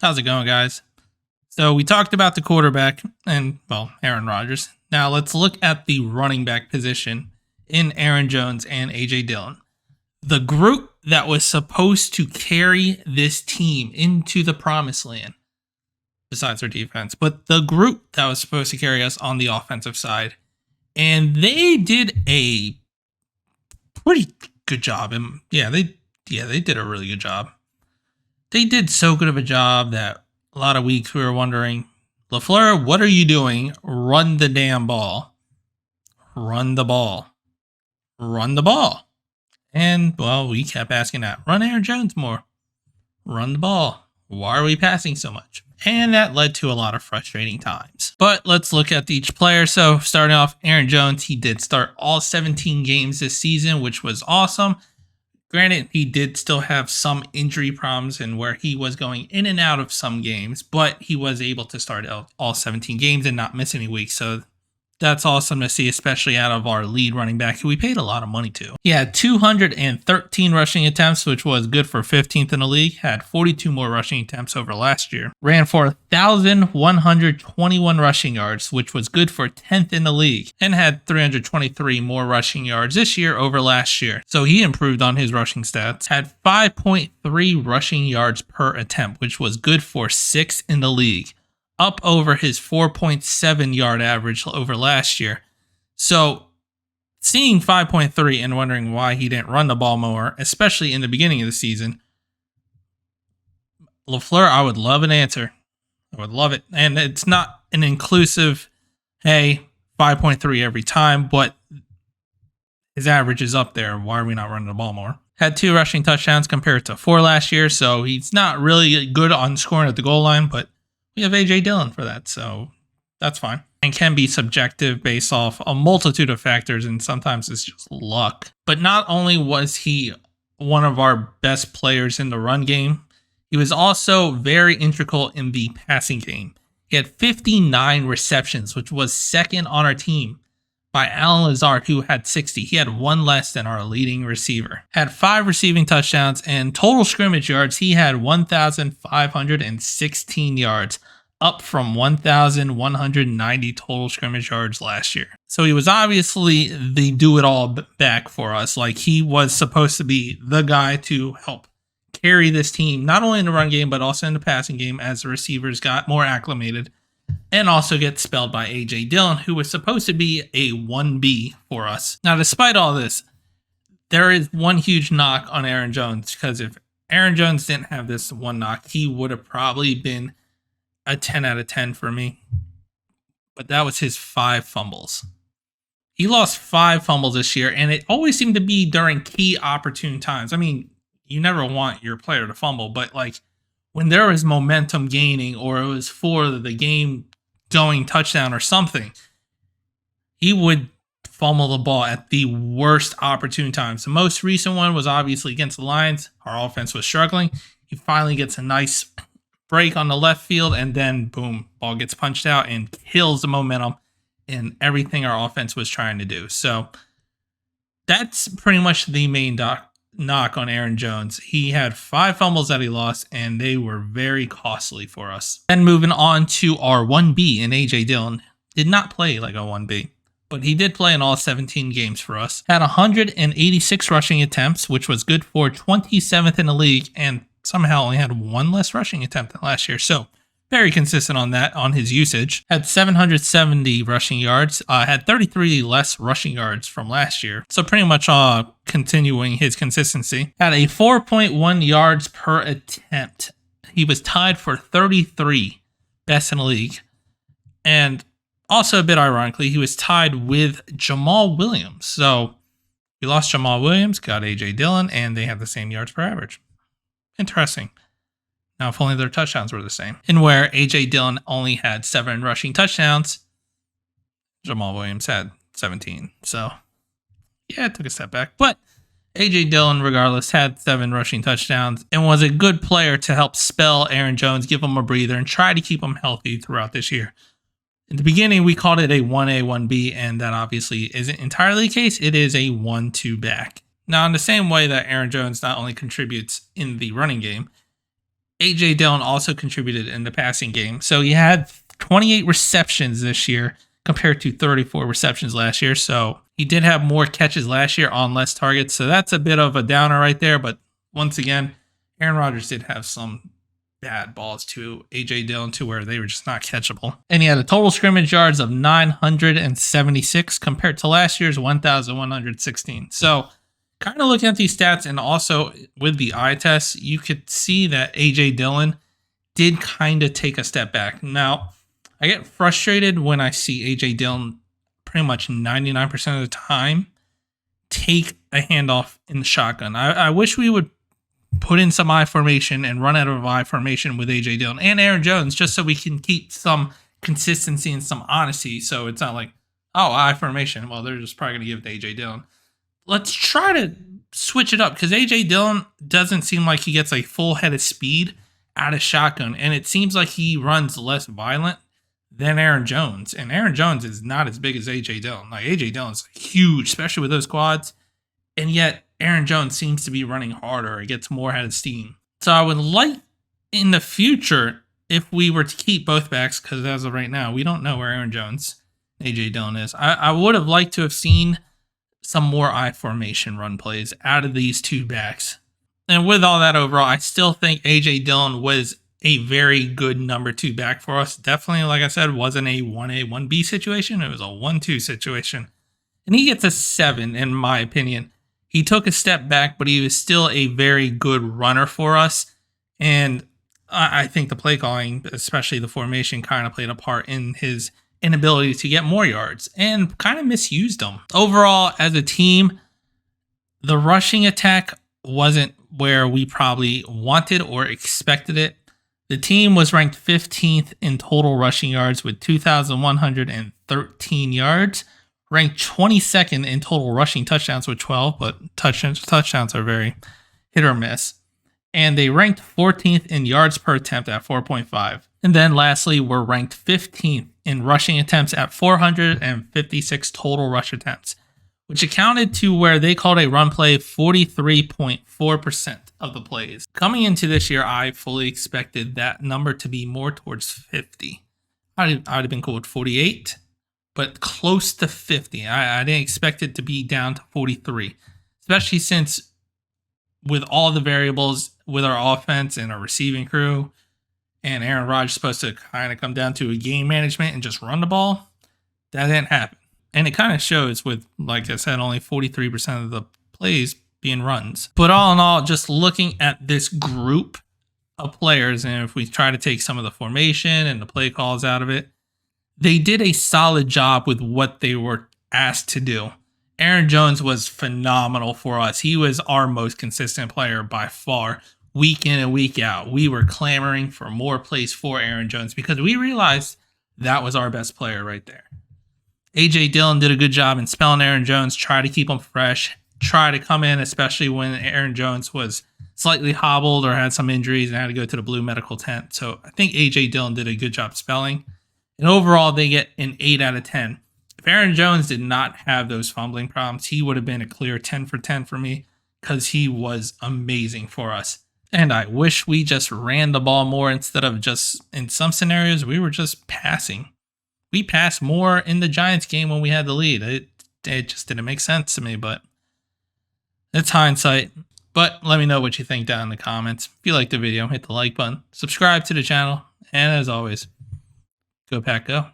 How's it going, guys? So we talked about the quarterback and, well, Aaron Rodgers. Now let's look at the running back position in Aaron Jones and Aj Dillon. The group that was supposed to carry this team into the promised land, besides their defense, but the group that was supposed to carry us on the offensive side. And they did a pretty good job. And they did a really good job. They did so good of a job that a lot of weeks we were wondering, LaFleur, what are you doing? Run the damn ball. Run the ball. Run the ball. And, well, we kept asking that. Run Aaron Jones more. Run the ball. Why are we passing so much? And that led to a lot of frustrating times. But let's look at each player. So starting off, Aaron Jones, he did start all 17 games this season, which was awesome. Granted, he did still have some injury problems and where he was going in and out of some games, but he was able to start out all 17 games and not miss any weeks. So that's awesome to see, especially out of our lead running back, who we paid a lot of money to. He had 213 rushing attempts, which was good for 15th in the league. Had 42 more rushing attempts over last year. Ran for 1,121 rushing yards, which was good for 10th in the league. And had 323 more rushing yards this year over last year. So he improved on his rushing stats. Had 5.3 rushing yards per attempt, which was good for 6th in the league, up over his 4.7 yard average over last year. So seeing 5.3 and wondering why he didn't run the ball more, especially in the beginning of the season, LaFleur, I would love an answer. I would love it. And it's not an inclusive, hey, 5.3 every time, but his average is up there. Why are we not running the ball more? Had 2 rushing touchdowns compared to 4 last year, so he's not really good on scoring at the goal line, but we have Aj Dillon for that, so that's fine. And can be subjective based off a multitude of factors, and sometimes it's just luck. But not only was he one of our best players in the run game, he was also very integral in the passing game. He had 59 receptions, which was second on our team by Alan Lazard, who had 60. He had 1 less than our leading receiver. Had 5 receiving touchdowns, and total scrimmage yards, he had 1,516 yards, up from 1,190 total scrimmage yards last year. So he was obviously the do-it-all back for us. Like, he was supposed to be the guy to help carry this team, not only in the run game, but also in the passing game as the receivers got more acclimated. And also get spelled by Aj Dillon, who was supposed to be a 1B for us. Now, despite all this, there is one huge knock on Aaron Jones, because if Aaron Jones didn't have this one knock, he would have probably been a 10 out of 10 for me. But that was his 5 fumbles. He lost 5 fumbles this year, and it always seemed to be during key opportune times. I mean, you never want your player to fumble, but like, when there was momentum gaining or it was for the game going touchdown or something, he would fumble the ball at the worst opportune times. The most recent one was obviously against the Lions. Our offense was struggling. He finally gets a nice break on the left field, and then boom, ball gets punched out and kills the momentum and everything our offense was trying to do. So that's pretty much the main knock on Aaron Jones. He had 5 fumbles that he lost, and they were very costly for us. Then moving on to our 1B in Aj Dillon. Did not play like a 1B, but he did play in all 17 games for us. Had 186 rushing attempts, which was good for 27th in the league, and somehow only had 1 less rushing attempt than last year. So very consistent on that, on his usage. Had 770 rushing yards. Had 33 less rushing yards from last year. So pretty much continuing his consistency. Had a 4.1 yards per attempt. He was tied for 33 best in the league. And also a bit ironically, he was tied with Jamal Williams. So we lost Jamal Williams, got Aj Dillon, and they have the same yards per average. Interesting. Now, if only their touchdowns were the same. And where Aj Dillon only had 7 rushing touchdowns, Jamal Williams had 17. So, yeah, it took a step back. But Aj Dillon, regardless, had 7 rushing touchdowns and was a good player to help spell Aaron Jones, give him a breather, and try to keep him healthy throughout this year. In the beginning, we called it a 1A, 1B, and that obviously isn't entirely the case. It is a 1-2 back. Now, in the same way that Aaron Jones not only contributes in the running game, Aj Dillon also contributed in the passing game. So he had 28 receptions this year compared to 34 receptions last year. So he did have more catches last year on less targets. So that's a bit of a downer right there. But once again, Aaron Rodgers did have some bad balls to Aj Dillon to where they were just not catchable. And he had a total scrimmage yards of 976 compared to last year's 1,116. So kind of looking at these stats and also with the eye test, you could see that Aj Dillon did kind of take a step back. Now, I get frustrated when I see Aj Dillon pretty much 99% of the time take a handoff in the shotgun. I wish we would put in some I formation and run out of I formation with Aj Dillon and Aaron Jones just so we can keep some consistency and some honesty. So it's not like, oh, I formation. Well, they're just probably going to give it to Aj Dillon. Let's try to switch it up because Aj Dillon doesn't seem like he gets a full head of speed out of shotgun. And it seems like he runs less violent than Aaron Jones. And Aaron Jones is not as big as Aj Dillon. Like Aj Dillon's huge, especially with those quads. And yet Aaron Jones seems to be running harder. It gets more head of steam. So I would like in the future, if we were to keep both backs, because as of right now, we don't know where Aaron Jones and Aj Dillon is. I would have liked to have seen some more I formation run plays out of these two backs. And with all that overall, I still think Aj Dillon was a very good number 2 back for us. Definitely, like I said, wasn't a 1A, 1B situation. It was a 1-2 situation. And he gets a 7, in my opinion. He took a step back, but he was still a very good runner for us. And I think the play calling, especially the formation, kind of played a part in his inability to get more yards and kind of misused them. Overall, as a team, the rushing attack wasn't where we probably wanted or expected it. The team was ranked 15th in total rushing yards with 2,113 yards, ranked 22nd in total rushing touchdowns with 12, but touchdowns are very hit or miss. And they ranked 14th in yards per attempt at 4.5. And then lastly, we're ranked 15th in rushing attempts at 456 total rush attempts, which accounted to where they called a run play 43.4% of the plays. Coming into this year, I fully expected that number to be more towards 50. I'd have been cool with 48, but close to 50. I didn't expect it to be down to 43, especially since with all the variables with our offense and our receiving crew, and Aaron Rodgers supposed to kind of come down to a game management and just run the ball, that didn't happen. And it kind of shows with, like I said, only 43% of the plays being runs. But all in all, just looking at this group of players, and if we try to take some of the formation and the play calls out of it, they did a solid job with what they were asked to do. Aaron Jones was phenomenal for us. He was our most consistent player by far. Week in and week out, we were clamoring for more plays for Aaron Jones because we realized that was our best player right there. Aj Dillon did a good job in spelling Aaron Jones, try to keep him fresh, try to come in, especially when Aaron Jones was slightly hobbled or had some injuries and had to go to the blue medical tent. So I think Aj Dillon did a good job spelling. And overall, they get an 8 out of 10. If Aaron Jones did not have those fumbling problems, he would have been a clear 10 for 10 for me because he was amazing for us. And I wish we just ran the ball more instead of just, in some scenarios, we were just passing. We passed more in the Giants game when we had the lead. It just didn't make sense to me, but it's hindsight. But let me know what you think down in the comments. If you liked the video, hit the like button, subscribe to the channel, and as always, go Pack Go.